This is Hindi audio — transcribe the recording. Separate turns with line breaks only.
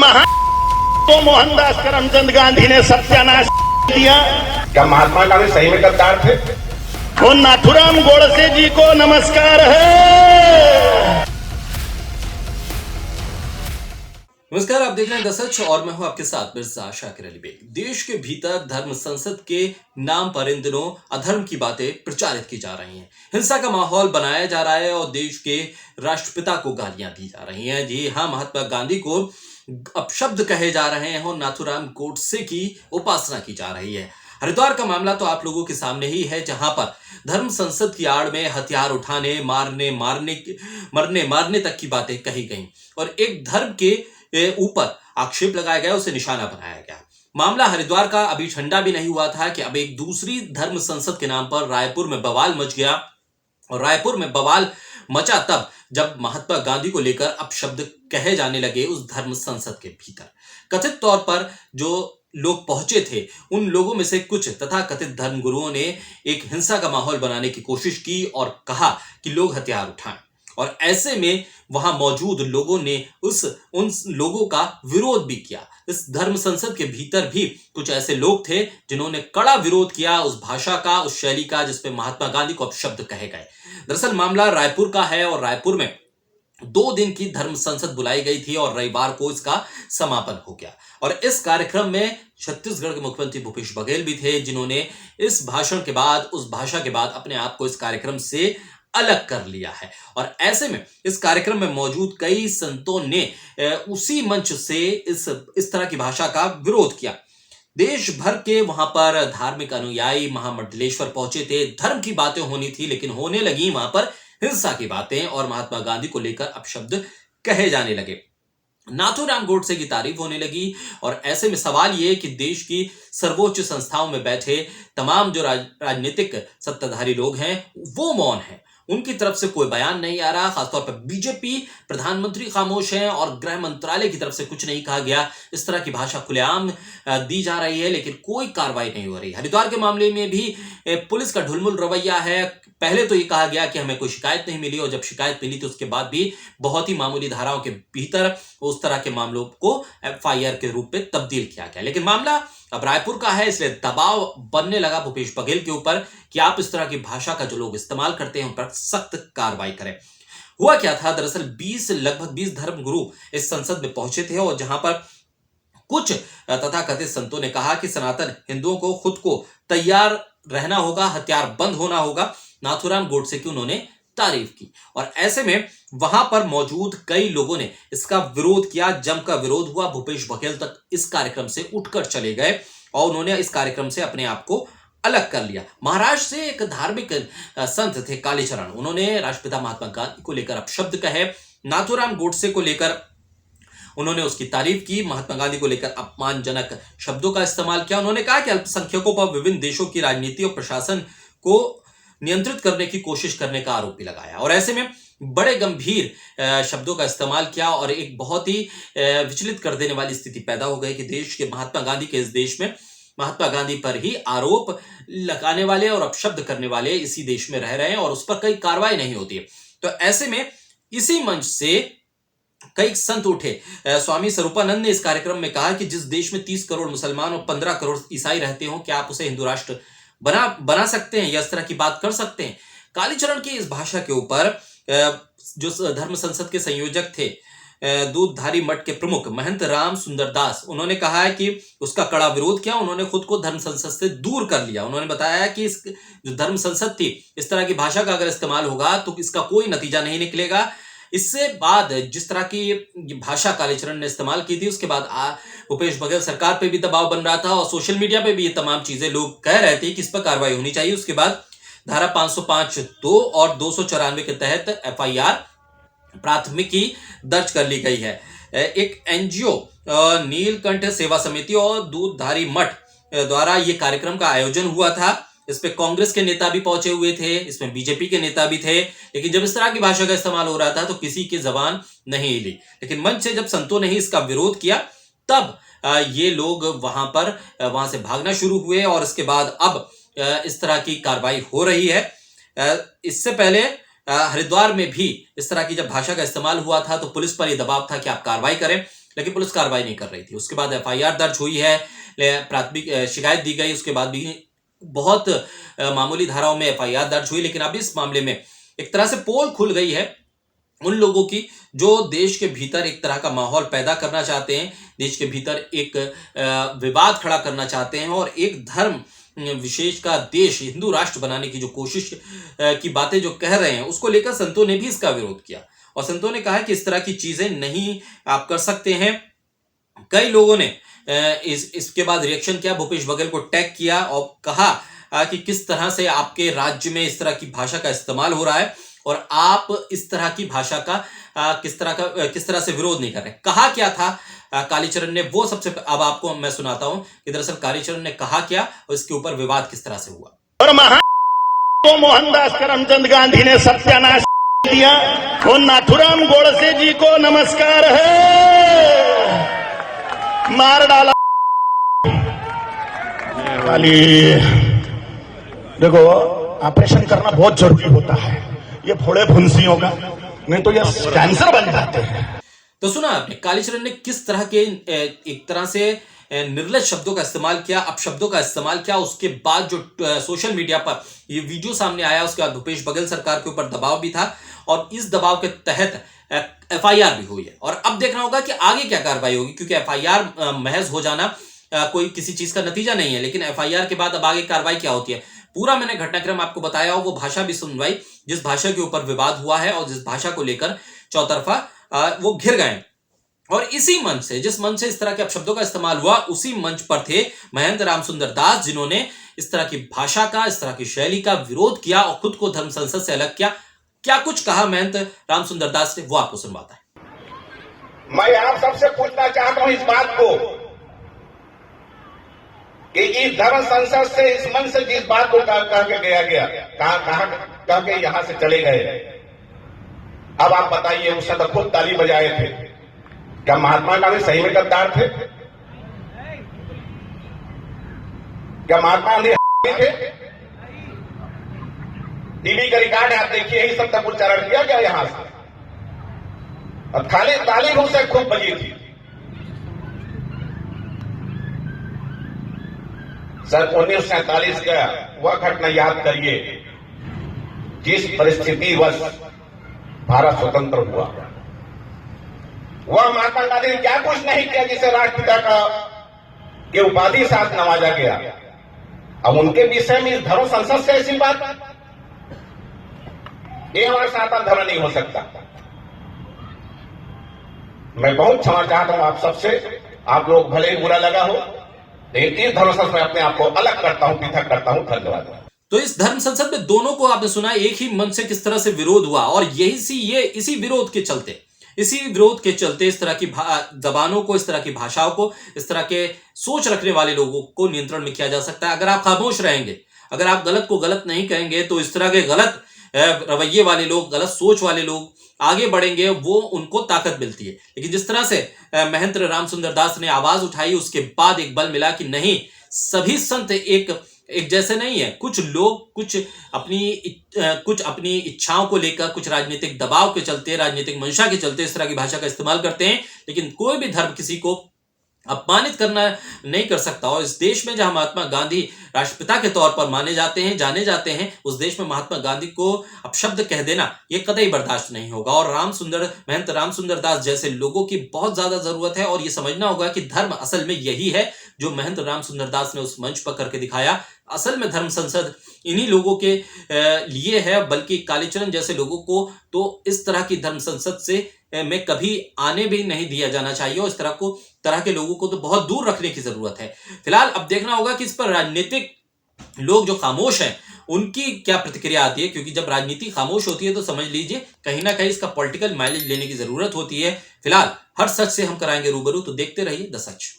महान तो मोहनदास करमचंद गांधी ने सत्यानाश किया।
क्या महात्मा गांधी सही में गद्दार थे?
वो नाथुराम गोडसे जी को नमस्कार है।
नमस्कार, आप देख रहे हैं द सच और मैं हूं आपके साथ मिर्जा शाकिर अली बेग। देश के भीतर धर्म संसद के नाम पर इन दिनों अधर्म की बातें प्रचारित की जा रही हैं, हिंसा का माहौल बनाया जा रहा है और देश के राष्ट्रपिता को गालियां दी जा रही हैं। जी हां, महात्मा गांधी को अपशब्द कहे जा रहे हैं और नाथुराम गोडसे की उपासना की जा रही है। हरिद्वार का मामला तो आप लोगों के सामने ही है, जहां पर धर्म संसद की आड़ में हथियार उठाने, मरने मारने तक की बातें कही गई और एक धर्म के ऊपर आक्षेप लगाया गया, उसे निशाना बनाया गया। मामला हरिद्वार का अभी ठंडा भी नहीं हुआ था कि अब एक दूसरी धर्म संसद के नाम पर रायपुर में बवाल मच गया। और रायपुर में बवाल मचा तब जब महात्मा गांधी को लेकर अपशब्द कहे जाने लगे उस धर्म संसद के भीतर। कथित तौर पर जो लोग पहुंचे थे उन लोगों में से कुछ तथाकथित धर्मगुरुओं ने एक हिंसा का माहौल बनाने की कोशिश की और कहा कि लोग हथियार उठाएं। और ऐसे में वहां मौजूद लोगों ने उन लोगों का विरोध भी किया। इस धर्म संसद के भीतर भी कुछ ऐसे लोग थे जिन्होंने कड़ा विरोध किया उस भाषा का, उस शैली का जिसपे महात्मा गांधी को अपशब्द कहे गए। दरअसल मामला रायपुर का है और रायपुर में 2 दिन की धर्म संसद बुलाई गई थी और रविवार को इसका समापन हो गया। और इस कार्यक्रम में छत्तीसगढ़ के मुख्यमंत्री भूपेश बघेल भी थे, जिन्होंने इस भाषण के बाद, उस भाषा के बाद अपने आप को इस कार्यक्रम से अलग कर लिया है। और ऐसे में इस कार्यक्रम में मौजूद कई संतों ने उसी मंच से इस तरह की भाषा का विरोध किया। देश भर के वहां पर धार्मिक अनुयायी महामंडलेश्वर पहुंचे थे। धर्म की बातें होनी थी लेकिन होने लगी वहां पर हिंसा की बातें और महात्मा गांधी को लेकर अपशब्द कहे जाने लगे। नाथुराम गोडसे की तारीफ होने लगी और ऐसे में सवाल यह कि देश की सर्वोच्च संस्थाओं में बैठे तमाम जो राजनीतिक सत्ताधारी लोग हैं वो मौन हैं, उनकी तरफ से कोई बयान नहीं आ रहा। खासतौर पर बीजेपी प्रधानमंत्री खामोश हैं और गृह मंत्रालय की तरफ से कुछ नहीं कहा गया। इस तरह की भाषा खुलेआम दी जा रही है लेकिन कोई कार्रवाई नहीं हो रही। हरिद्वार के मामले में भी पुलिस का ढुलमुल रवैया है। पहले तो ये कहा गया कि हमें कोई शिकायत नहीं मिली और जब शिकायत मिली तो उसके बाद भी बहुत ही मामूली धाराओं के भीतर उस तरह के मामलों को एफआईआर के रूप में तब्दील किया गया। लेकिन मामला अब रायपुर का है, इसलिए दबाव बनने लगा भूपेश बघेल के ऊपर कि आप इस तरह की भाषा का जो लोग इस्तेमाल करते हैं उन पर सख्त कार्रवाई करें। हुआ क्या था, दरअसल लगभग 20 धर्मगुरु इस संसद में पहुंचे थे और जहां पर कुछ तथाकथित संतों ने कहा कि सनातन हिंदुओं को खुद को तैयार रहना होगा, हथियार बंद होना होगा। नाथुराम गोडसे की उन्होंने तारीफ की और ऐसे में वहां पर मौजूद कई लोगों ने इसका विरोध किया, जमकर विरोध हुआ। भूपेश बघेल तक इस कार्यक्रम से उठकर चले गए और उन्होंने इस कार्यक्रम से अपने आप को अलग कर लिया। महाराष्ट्र से एक धार्मिक संत थे कालीचरण, उन्होंने राष्ट्रपिता महात्मा गांधी को लेकर अपशब्द कहे। नाथुराम गोडसे को लेकर उन्होंने उसकी तारीफ की, महात्मा गांधी को लेकर अपमानजनक शब्दों का इस्तेमाल किया। उन्होंने कहा कि अल्पसंख्यकों पर विभिन्न देशों की राजनीति और प्रशासन को नियंत्रित करने की कोशिश करने का आरोप भी लगाया और ऐसे में बड़े गंभीर शब्दों का इस्तेमाल किया और एक बहुत ही विचलित कर देने वाली स्थिति पैदा हो गई कि देश के महात्मा गांधी के इस देश में महात्मा गांधी पर ही आरोप लगाने वाले और अपशब्द करने वाले इसी देश में रह रहे हैं और उस पर कई कार्रवाई नहीं होती है। तो ऐसे में इसी मंच से कई संत उठे। स्वामी स्वरूपानंद ने इस कार्यक्रम में कहा कि जिस देश में 30 करोड़ मुसलमान और 15 करोड़ ईसाई रहते हो, क्या आप उसे हिंदू राष्ट्र बना सकते हैं या इस तरह की बात कर सकते हैं? कालीचरण की इस भाषा के ऊपर जो धर्म संसद के संयोजक थे, दूधधारी मठ के प्रमुख महंत राम सुंदरदास, उन्होंने कहा है कि उसका कड़ा विरोध किया। उन्होंने खुद को धर्म संसद से दूर कर लिया। उन्होंने बताया कि इस जो धर्म संसद थी, इस तरह की भाषा का अगर इस्तेमाल होगा तो इसका कोई नतीजा नहीं निकलेगा। इससे बाद जिस तरह की भाषा कालीचरण ने इस्तेमाल की थी, उसके बाद भूपेश बघेल सरकार पे भी दबाव बन रहा था और सोशल मीडिया पे भी ये तमाम चीजें लोग कह रहे थे कि इस पर कार्रवाई होनी चाहिए। उसके बाद धारा 505(2) और 294 के तहत एफआईआर प्राथमिकी दर्ज कर ली गई है। एक एनजीओ नीलकंठ सेवा समिति और दूधधारी मठ द्वारा ये कार्यक्रम का आयोजन हुआ था। इस पे कांग्रेस के नेता भी पहुंचे हुए थे, इसमें बीजेपी के नेता भी थे, लेकिन जब इस तरह की भाषा का इस्तेमाल हो रहा था तो किसी की जबान नहीं हिली। लेकिन मंच से जब संतों ने ही इसका विरोध किया तब ये लोग वहां से भागना शुरू हुए और इसके बाद अब इस तरह की कार्रवाई हो रही है। इससे पहले हरिद्वार में भी इस तरह की जब भाषा का इस्तेमाल हुआ था तो पुलिस पर यह दबाव था कि आप कार्रवाई करें। लेकिन पुलिस कार्रवाई नहीं कर रही थी। उसके बाद एफआईआर दर्ज हुई है, प्राथमिक शिकायत दी गई, उसके बाद भी बहुत मामूली धाराओं में एफआईआर दर्ज हुई। लेकिन अब इस मामले में एक तरह से पोल खुल गई है उन लोगों की जो देश के भीतर एक तरह का माहौल पैदा करना चाहते हैं, देश के भीतर एक विवाद खड़ा करना चाहते हैं और एक धर्म विशेष का देश हिंदू राष्ट्र बनाने की जो कोशिश की बातें जो कह रहे हैं, उसको लेकर संतों ने भी इसका विरोध किया। और संतों ने कहा कि इस तरह की चीजें नहीं आप कर सकते हैं। कई लोगों ने इसके बाद रिएक्शन किया, भूपेश बघेल को टैग किया और कहा कि किस तरह से आपके राज्य में इस तरह की भाषा का इस्तेमाल हो रहा है और आप इस तरह की भाषा का किस तरह से विरोध नहीं कर रहे। कहा क्या था कालीचरण ने, वो सबसे अब आपको मैं सुनाता हूं कि दरअसल कालीचरण ने कहा क्या और इसके ऊपर विवाद किस तरह से हुआ।
और महान मोहनदास करमचंद गांधी ने सत्यानाश दिया। वो नाथुराम गोडसे जी को नमस्कार है, मार डाला। खाली देखो, ऑपरेशन करना बहुत जरूरी होता है ये फोड़े फुंसियों का, नहीं तो ये कैंसर बन जाते हैं।
तो सुना आपने कालीचरण ने किस तरह के एक तरह से निर्लज शब्दों का इस्तेमाल किया, अपशब्दों का इस्तेमाल किया। उसके बाद जो सोशल मीडिया पर ये वीडियो सामने आया, उसके बाद भूपेश बघेल सरकार के ऊपर दबाव भी था और इस दबाव के तहत एफआईआर भी हुई है। और अब देखना होगा कि आगे क्या कार्रवाई होगी, क्योंकि एफआईआर महज हो जाना कोई किसी चीज का नतीजा नहीं है, लेकिन एफआईआर के बाद अब आगे कार्रवाई क्या होती है पूरा मैंने घटनाक्रम आपको बताया। और वो भाषा भी सुनवाई, जिस भाषा के ऊपर विवाद हुआ है और जिस भाषा को लेकर चौतरफा वो घिर गए। और इसी मंच से, जिस मंच से इस तरह के अपशब्दों का इस्तेमाल हुआ, उसी मंच पर थे महंत रामसुंदर दास, जिन्होंने इस तरह की भाषा का, इस तरह की शैली का विरोध किया और खुद को धर्म संसद से अलग किया। क्या कुछ कहा महंत रामसुंदर दास ने, वो आपको सुनवाता है।
मैं आप सबसे पूछना चाहता हूं इस बात को कि इस धर्म संसद से, इस मन से जिस बात को कह के गया कह के यहां से चले गए, अब आप बताइए, उस समय खुद ताली बजाए थे। क्या महात्मा गांधी सही में गद्दार थे? क्या महात्मा गांधी थे? टीवी का रिकॉर्ड है, आप देखिए, यही सब तक उच्चारण किया गया यहां से और खाली ताली से खूब बजी थी। सन 1947 का वह घटना याद करिए जिस परिस्थितिवश भारत स्वतंत्र हुआ। वह महात्मा गांधी ने क्या कुछ नहीं किया जिसे राष्ट्रपिता का के उपाधि साथ नवाजा गया। अब उनके विषय में इस धर्म संसद से ऐसी बात, ये हमारा सनातन धर्म नहीं हो सकता। मैं बहुत क्षमा चाहता हूं आप सबसे, आप लोग भले ही बुरा लगा हो, लेकिन इस धर्म संसद में अपने आप को अलग करता हूं, पृथक करता हूं। धन्यवाद।
तो इस धर्म संसद में दोनों को आपने सुना, एक ही मंच से किस तरह से विरोध हुआ और इसी विरोध के चलते इस तरह की जबानों को, इस तरह की भाषाओं को, इस तरह के सोच रखने वाले लोगों को नियंत्रण में किया जा सकता है। अगर आप खामोश रहेंगे, अगर आप गलत को गलत नहीं कहेंगे, तो इस तरह के गलत रवैये वाले लोग, गलत सोच वाले लोग आगे बढ़ेंगे, वो उनको ताकत मिलती है। लेकिन जिस तरह से महंत रामसुंदर दास ने आवाज उठाई, उसके बाद एक बल मिला कि नहीं, सभी संत एक जैसे नहीं है। कुछ लोग कुछ अपनी इच्छाओं को लेकर, कुछ राजनीतिक दबाव के चलते, राजनीतिक मंशा के चलते इस तरह की भाषा का इस्तेमाल करते हैं। लेकिन कोई भी धर्म किसी को अपमानित करना नहीं कर सकता। और इस देश में जहां महात्मा गांधी राष्ट्रपिता के तौर पर जाने जाते हैं, उस देश में महात्मा गांधी को अपशब्द कह देना ये कतई बर्दाश्त नहीं होगा। और महंत रामसुंदर दास जैसे लोगों की बहुत ज्यादा जरूरत है। और ये समझना होगा कि धर्म असल में यही है जो महंत रामसुंदर दास ने उस मंच पर करके दिखाया। असल में धर्म संसद इन्हीं लोगों के लिए है, बल्कि कालीचरण जैसे लोगों को तो इस तरह की धर्म संसद से में कभी आने भी नहीं दिया जाना चाहिए। और इस तरह के लोगों को तो बहुत दूर रखने की जरूरत है। फिलहाल अब देखना होगा कि इस पर राजनीतिक लोग जो खामोश हैं उनकी क्या प्रतिक्रिया आती है, क्योंकि जब राजनीति खामोश होती है तो समझ लीजिए कहीं ना कहीं इसका पॉलिटिकल माइलेज लेने की जरूरत होती है। फिलहाल हर सच से हम कराएंगे रूबरू, तो देखते रहिए द सच।